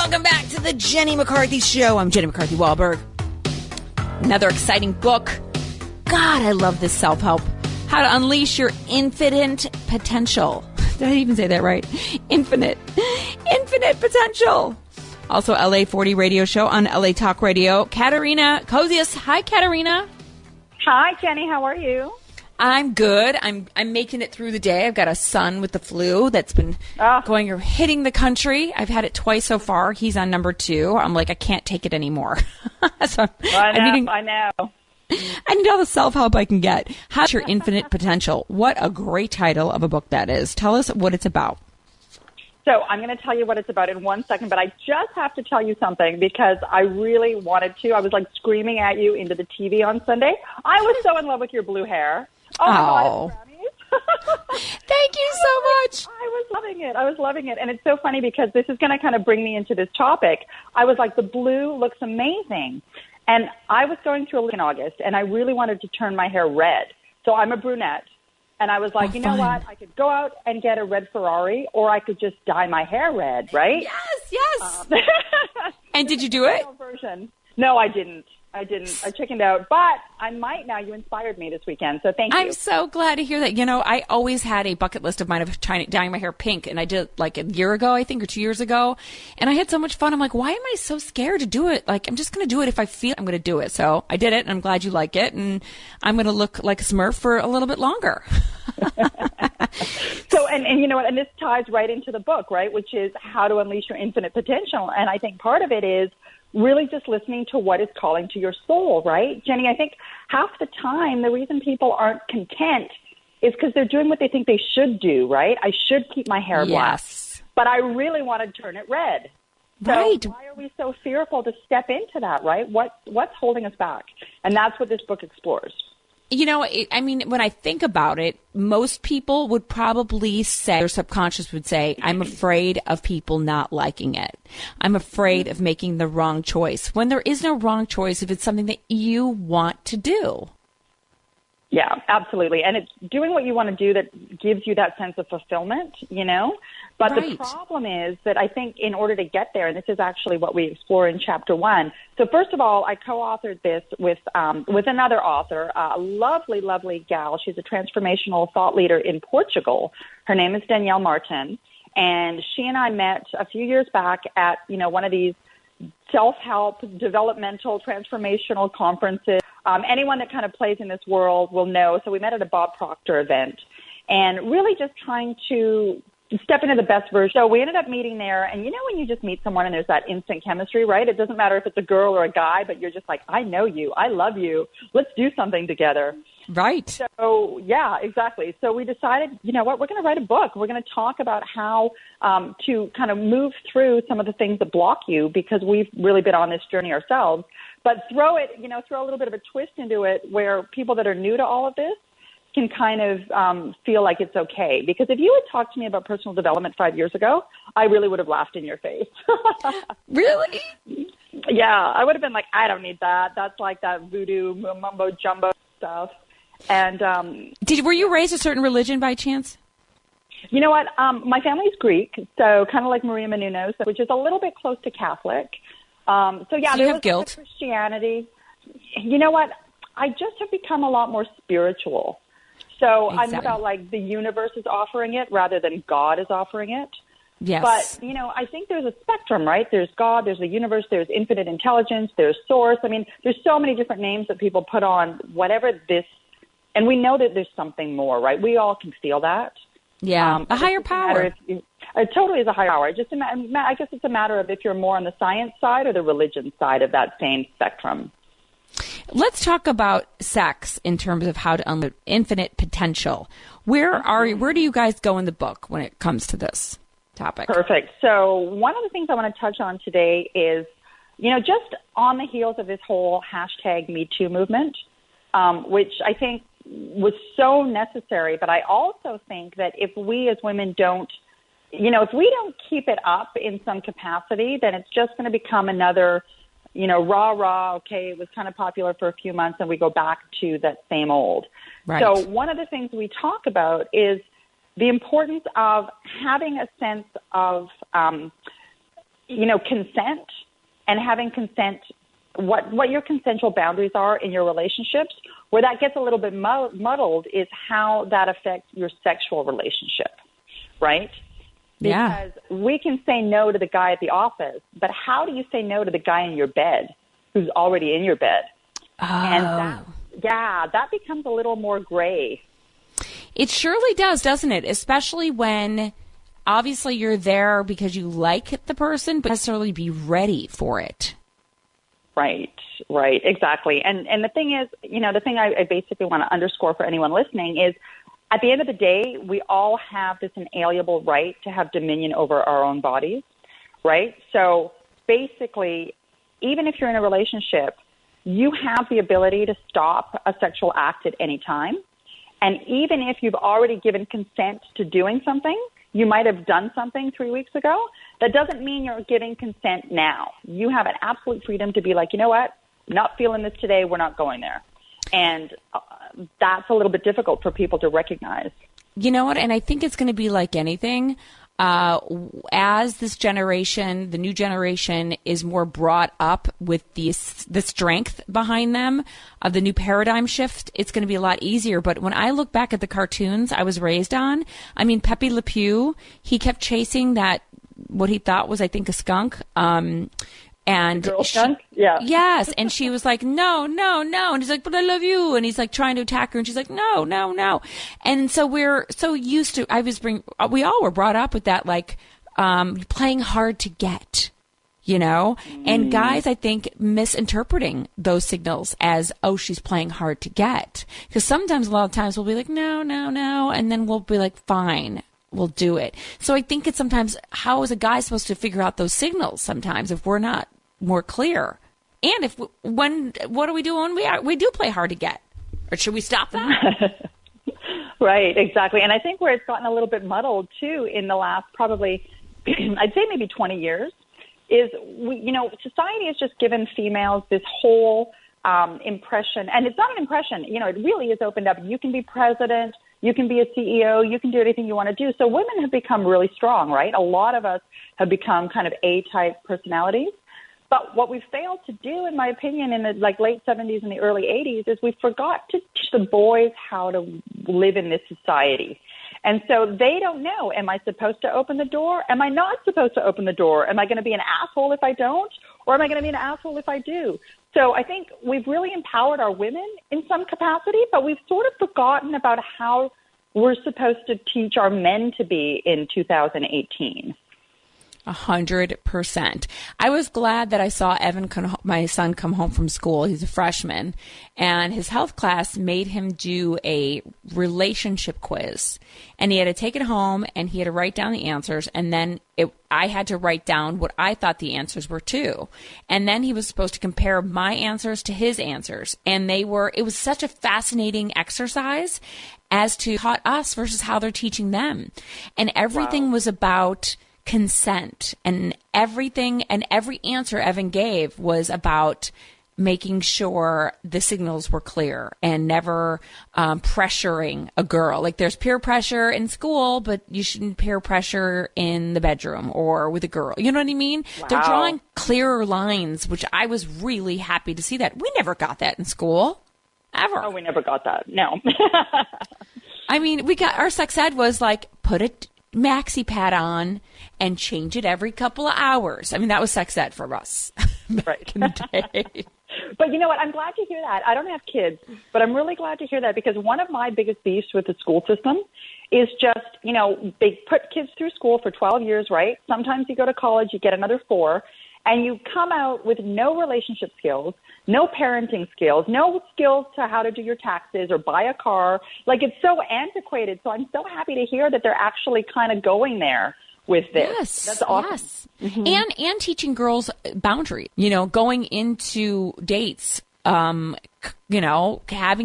Welcome back to the Jenny McCarthy Show. I'm Jenny McCarthy Wahlberg. Another exciting book. God, I love this self-help. How to Unleash Your Infinite Potential. Did I even say that right? Infinite potential. Also, LA 40 radio show on LA Talk Radio. Katerina Cozias. Hi, Katerina. Hi, Jenny. How are you? I'm good. I'm making it through the day. I've got a son with the flu that's been hitting the country. I've had it twice so far. He's on number 2. I'm like, I can't take it anymore. So I know. I need all the self-help I can get. How's Your Infinite Potential? What a great title of a book that is. Tell us what it's about. So I'm going to tell you what it's about in 1 second, but I just have to tell you something because I really wanted to. I was like screaming at you into the TV on Sunday. I was so in love with your blue hair. Oh, my God. Thank you so much. I was loving it. And it's so funny because this is going to kind of bring me into this topic. I was like, the blue looks amazing. And I was going through a look in August, and I really wanted to turn my hair red. So I'm a brunette. And I was like, you know what? I could go out and get a red Ferrari, or I could just dye my hair red, right? Yes. And did you do it? No, I didn't. I chickened out, but I might now. You inspired me this weekend, so thank you. I'm so glad to hear that. You know, I always had a bucket list of mine of dyeing my hair pink, and I did like a year ago, I think, or 2 years ago, and I had so much fun. I'm like, why am I so scared to do it? Like, I'm just going to do it if I feel I'm going to do it. So I did it, and I'm glad you like it, and I'm going to look like a Smurf for a little bit longer. So, and you know what, and this ties right into the book, right, which is How to Unleash Your Infinite Potential, and I think part of it is really just listening to what is calling to your soul, right? Jenny, I think half the time the reason people aren't content is because they're doing what they think they should do, right? I should keep my hair black, but I really want to turn it red. Right. So why are we so fearful to step into that, right? What's holding us back? And that's what this book explores. You know, when I think about it, most people would probably say, their subconscious would say, I'm afraid of people not liking it. I'm afraid of making the wrong choice. When there is no wrong choice if it's something that you want to do. Yeah, absolutely. And it's doing what you want to do that gives you that sense of fulfillment, you know? But the problem is that I think in order to get there, and this is actually what we explore in Chapter 1. So first of all, I co-authored this with another author, a lovely, lovely gal. She's a transformational thought leader in Portugal. Her name is Danielle Martin. And she and I met a few years back at, one of these self-help, developmental, transformational conferences. Anyone that kind of plays in this world will know. So we met at a Bob Proctor event and really just trying to step into the best version. So we ended up meeting there. And you know when you just meet someone and there's that instant chemistry, right? It doesn't matter if it's a girl or a guy, but you're just like, I know you. I love you. Let's do something together. Right. So, yeah, exactly. So we decided, you know what, we're going to write a book. We're going to talk about how to kind of move through some of the things that block you because we've really been on this journey ourselves. But throw a little bit of a twist into it where people that are new to all of this can kind of feel like it's okay. Because if you had talked to me about personal development 5 years ago, I really would have laughed in your face. Really? Yeah, I would have been like, I don't need that. That's like that voodoo mumbo jumbo stuff. And were you raised a certain religion by chance? You know what? My family's Greek, so kind of like Maria Menounos, which is a little bit close to Catholic. So there was guilt. Christianity. You know what? I just have become a lot more spiritual. So I'm about like the universe is offering it rather than God is offering it. Yes. But, I think there's a spectrum, right? There's God, there's the universe, there's infinite intelligence, there's source. I mean, there's so many different names that people put on whatever this, and we know that there's something more, right? We all can feel that. Yeah, a higher power. It totally is a higher power. I guess it's a matter of if you're more on the science side or the religion side of that same spectrum. Let's talk about sex in terms of how to unlock infinite potential. Where do you guys go in the book when it comes to this topic? Perfect. So one of the things I want to touch on today is, just on the heels of this whole hashtag #MeToo movement, which I think was so necessary. But I also think that if we as women don't, if we don't keep it up in some capacity, then it's just going to become another, rah, okay, it was kind of popular for a few months and we go back to that same old. Right. So one of the things we talk about is the importance of having a sense of consent and having consent, what your consensual boundaries are in your relationships. Where that gets a little bit muddled is how that affects your sexual relationship, right? Because we can say no to the guy at the office, but how do you say no to the guy in your bed who's already in your bed? Oh. And that becomes a little more gray. It surely does, doesn't it? Especially when obviously you're there because you like the person, but necessarily be ready for it. Right, exactly. And the thing is, the thing I basically want to underscore for anyone listening is, at the end of the day, we all have this inalienable right to have dominion over our own bodies, right? So basically, even if you're in a relationship, you have the ability to stop a sexual act at any time. And even if you've already given consent to doing something, you might have done something 3 weeks ago, that doesn't mean you're giving consent now. You have an absolute freedom to be like, you know what, not feeling this today, we're not going there. And that's a little bit difficult for people to recognize. You know what? And I think it's going to be like anything. As this generation, the new generation, is more brought up with the strength behind them of the new paradigm shift, it's going to be a lot easier. But when I look back at the cartoons I was raised on, I mean, Pepe Le Pew, he kept chasing that, what he thought was, I think, a skunk. And girl skunk? Yeah. Yes. And she was like, no. And he's like, but I love you. And he's like trying to attack her. And she's like, no. And so we're so used to, we all were brought up with that, like, playing hard to get, and guys, I think, misinterpreting those signals as, oh, she's playing hard to get. Because sometimes, a lot of times we'll be like, no. And then we'll be like, fine. We'll do it. So I think it's sometimes, how is a guy supposed to figure out those signals sometimes if we're not more clear? And what do we do when we do play hard to get? Or should we stop that? Right, exactly. And I think where it's gotten a little bit muddled too in the last probably, I'd say maybe 20 years, is society has just given females this whole impression, and it's not an impression. It really is opened up. You can be president. You can be a CEO. You can do anything you want to do. So women have become really strong, right? A lot of us have become kind of A-type personalities. But what we've failed to do, in my opinion, in the late 70s and the early 80s, is we forgot to teach the boys how to live in this society. And so they don't know, am I supposed to open the door? Am I not supposed to open the door? Am I going to be an asshole if I don't? Or am I going to be an asshole if I do? So I think we've really empowered our women in some capacity, but we've sort of forgotten about how we're supposed to teach our men to be in 2018. 100%. I was glad that I saw Evan, my son, come home from school. He's a freshman, and his health class made him do a relationship quiz, and he had to take it home and he had to write down the answers, and then I had to write down what I thought the answers were too. And then he was supposed to compare my answers to his answers, and it was such a fascinating exercise as to taught us versus how they're teaching them. And everything was about consent, and everything, and every answer Evan gave was about making sure the signals were clear and never pressuring a girl. Like, there's peer pressure in school, but you shouldn't peer pressure in the bedroom or with a girl. You know what I mean? Wow. They're drawing clearer lines, which I was really happy to see that. We never got that in school, ever. Oh, we never got that. No. I mean, our sex ed was like, put a maxi pad on and change it every couple of hours. I mean, that was sex ed for us back in the day. But you know what? I'm glad to hear that. I don't have kids, but I'm really glad to hear that, because one of my biggest beefs with the school system is just, they put kids through school for 12 years, right? Sometimes you go to college, you get another 4, and you come out with no relationship skills, no parenting skills, no skills to how to do your taxes or buy a car. Like, it's so antiquated. So I'm so happy to hear that they're actually kind of going there with this. Yes, that's awesome. Yes. Mm-hmm. And teaching girls boundaries, going into dates, having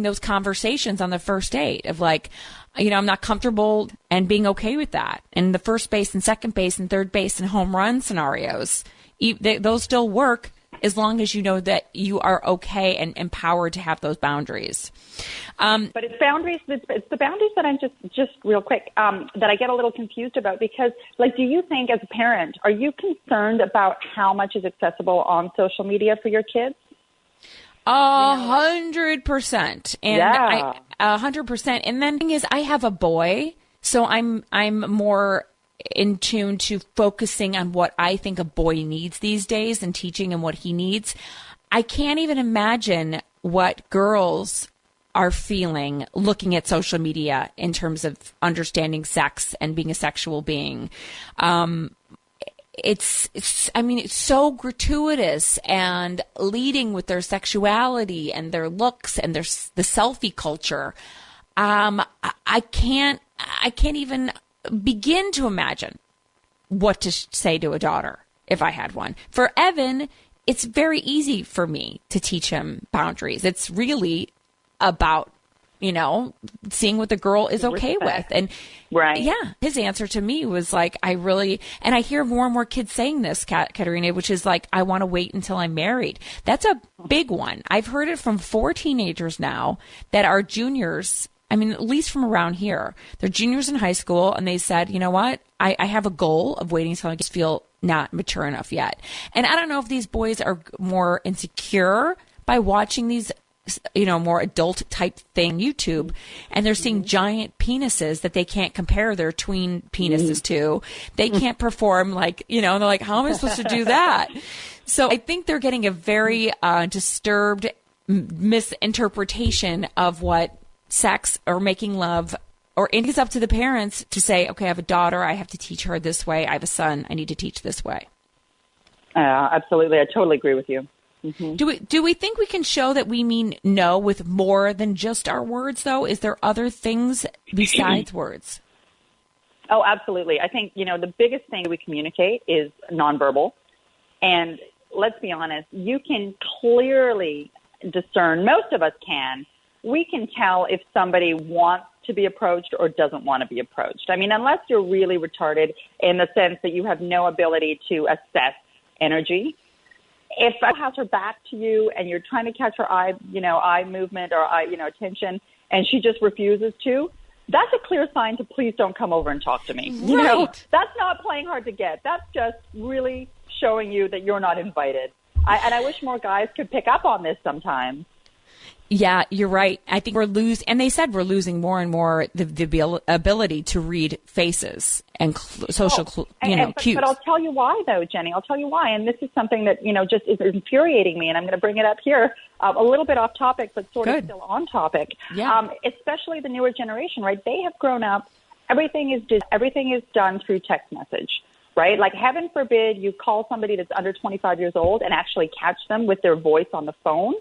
those conversations on the first date of like, I'm not comfortable, and being okay with that. And the first base and second base and third base and home run scenarios, those still work as long as you know that you are okay and empowered to have those boundaries. But it's boundaries. It's the boundaries that I'm just real quick that I get a little confused about, because, like, do you think as a parent, are you concerned about how much is accessible on social media for your kids? 100%. And 100%. And then the thing is, I have a boy, so I'm more in tune to focusing on what I think a boy needs these days and teaching him what he needs. I can't even imagine what girls are feeling looking at social media in terms of understanding sex and being a sexual being. It's so gratuitous and leading with their sexuality and their looks and the selfie culture. I can't even begin to imagine what to say to a daughter if I had one. For Evan, it's very easy for me to teach him boundaries. It's really about, seeing what the girl is okay with. And his answer to me was like, and I hear more and more kids saying this, Katerina, which is like, I want to wait until I'm married. That's a big one. I've heard it from 4 teenagers now that are juniors. I mean, at least from around here, they're juniors in high school, and they said, you know what? I have a goal of waiting until I just feel not mature enough yet. And I don't know if these boys are more insecure by watching these, more adult type thing on YouTube, and they're seeing giant penises that they can't compare their tween penises to. They can't perform like, and they're like, how am I supposed to do that? So I think they're getting a very disturbed misinterpretation of what sex or making love, or it's up to the parents to say, okay, I have a daughter, I have to teach her this way. I have a son, I need to teach this way. Absolutely. I totally agree with you. Mm-hmm. Do we think we can show that we mean no with more than just our words, though? Is there other things besides words? Oh, absolutely. I think, the biggest thing we communicate is nonverbal. And let's be honest, you can clearly discern, most of us can, we can tell if somebody wants to be approached or doesn't want to be approached. I mean, unless you're really retarded in the sense that you have no ability to assess energy. If she has her back to you and you're trying to catch her eye movement or eye, attention, and she just refuses to, that's a clear sign to please don't come over and talk to me. Right. That's not playing hard to get. That's just really showing you that you're not invited. And I wish more guys could pick up on this sometimes. Yeah, you're right. I think we're losing more and more the ability to read faces and social cues. But I'll tell you why, though, Jenny. I'll tell you why. And this is something that, just is infuriating me. And I'm going to bring it up here a little bit off topic, but sort of still on topic. Yeah. Especially the newer generation, right? They have grown up. Everything is done through text message, right? Like, heaven forbid you call somebody that's under 25 years old and actually catch them with their voice on the phone.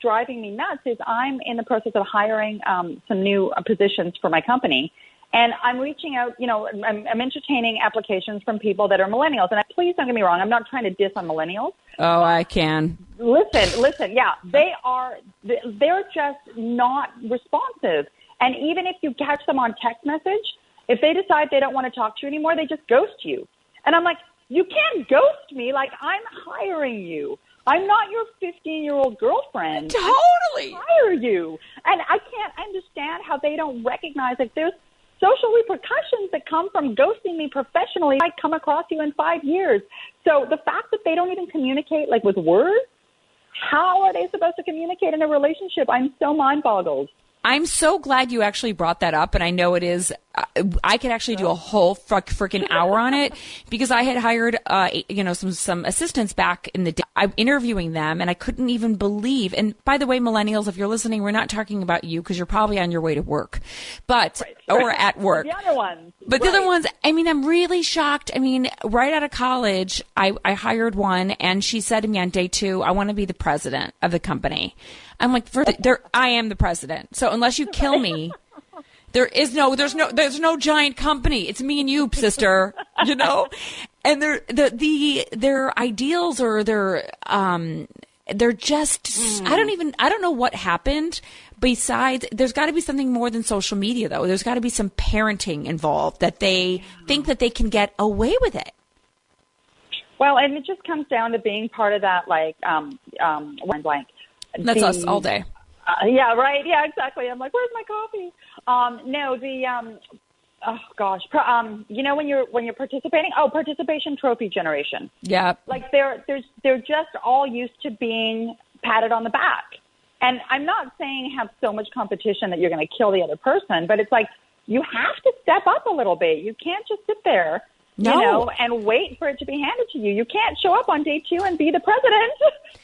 Driving me nuts is I'm in the process of hiring some new positions for my company, and I'm reaching out, I'm entertaining applications from people that are millennials. And please don't get me wrong, I'm not trying to diss on millennials. Oh, I can. Listen, yeah, they're just not responsive. And even if you catch them on text message, if they decide they don't want to talk to you anymore, they just ghost you. And I'm like, you can't ghost me, like I'm hiring you. I'm not your 15-year-old girlfriend. Totally. I hire you. And I can't understand how they don't recognize that there's social repercussions that come from ghosting me professionally. I come across you in 5 years. So the fact that they don't even communicate like with words, how are they supposed to communicate in a relationship? I'm so mind-boggled. I'm so glad you actually brought that up, and I know it is. I could actually do a whole freaking hour on it because I had hired, some assistants back in the day. I'm interviewing them, and I couldn't even believe. And by the way, millennials, if you're listening, we're not talking about you because you're probably on your way to work, or at work. The other ones, but the other ones. I mean, I'm really shocked. I mean, right out of college, I hired one, and she said to me on day 2, "I want to be the president of the company." I'm like, I am the president. So unless you kill me, there's no giant company. It's me and you, sister. And their ideals or they're just I don't know what happened. Besides, there's got to be something more than social media, though. There's got to be some parenting involved that they think that they can get away with it. Well, and it just comes down to being part of that, like, one blank. That's us all day. Yeah, right. Yeah, exactly. I'm like, where's my coffee? Oh gosh, you know when you're participating? Oh, participation trophy generation. Yeah. Like they're just all used to being patted on the back. And I'm not saying have so much competition that you're going to kill the other person, but it's like you have to step up a little bit. You can't just sit there, you know, and wait for it to be handed to you. You can't show up on day 2 and be the president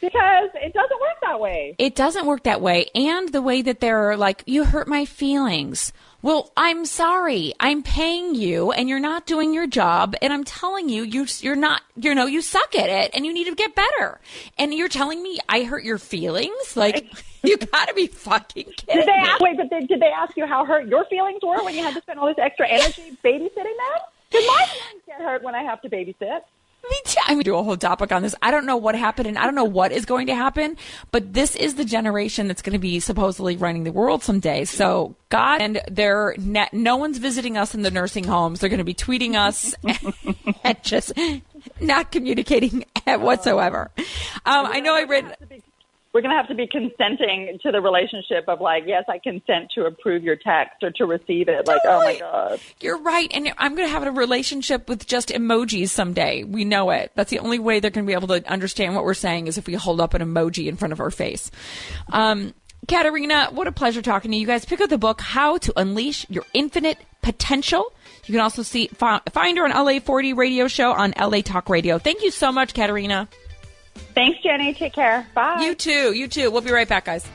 because it doesn't work that way. It doesn't work that way. And the way that they're like, you hurt my feelings. Well, I'm sorry. I'm paying you and you're not doing your job. And I'm telling you, you're not, you suck at it and you need to get better. And you're telling me I hurt your feelings? Like, you gotta be fucking kidding me. Did they ask you how hurt your feelings were when you had to spend all this extra energy babysitting them? Because my feelings get hurt when I have to babysit. I'm going to do a whole topic on this. I don't know what happened and I don't know what is going to happen, but this is the generation that's going to be supposedly running the world someday. So God, and no one's visiting us in the nursing homes. They're going to be tweeting us and just not communicating whatsoever. I know I read... We're going to have to be consenting to the relationship of like, yes, I consent to approve your text or to receive it. Like, oh, my God. You're right. And I'm going to have a relationship with just emojis someday. We know it. That's the only way they're going to be able to understand what we're saying is if we hold up an emoji in front of our face. Katerina, what a pleasure talking to you guys. Pick up the book, How to Unleash Your Infinite Potential. You can also find her on LA 40 radio show on LA Talk Radio. Thank you so much, Katerina. Thanks, Jenny. Take care. Bye. You too. We'll be right back, guys.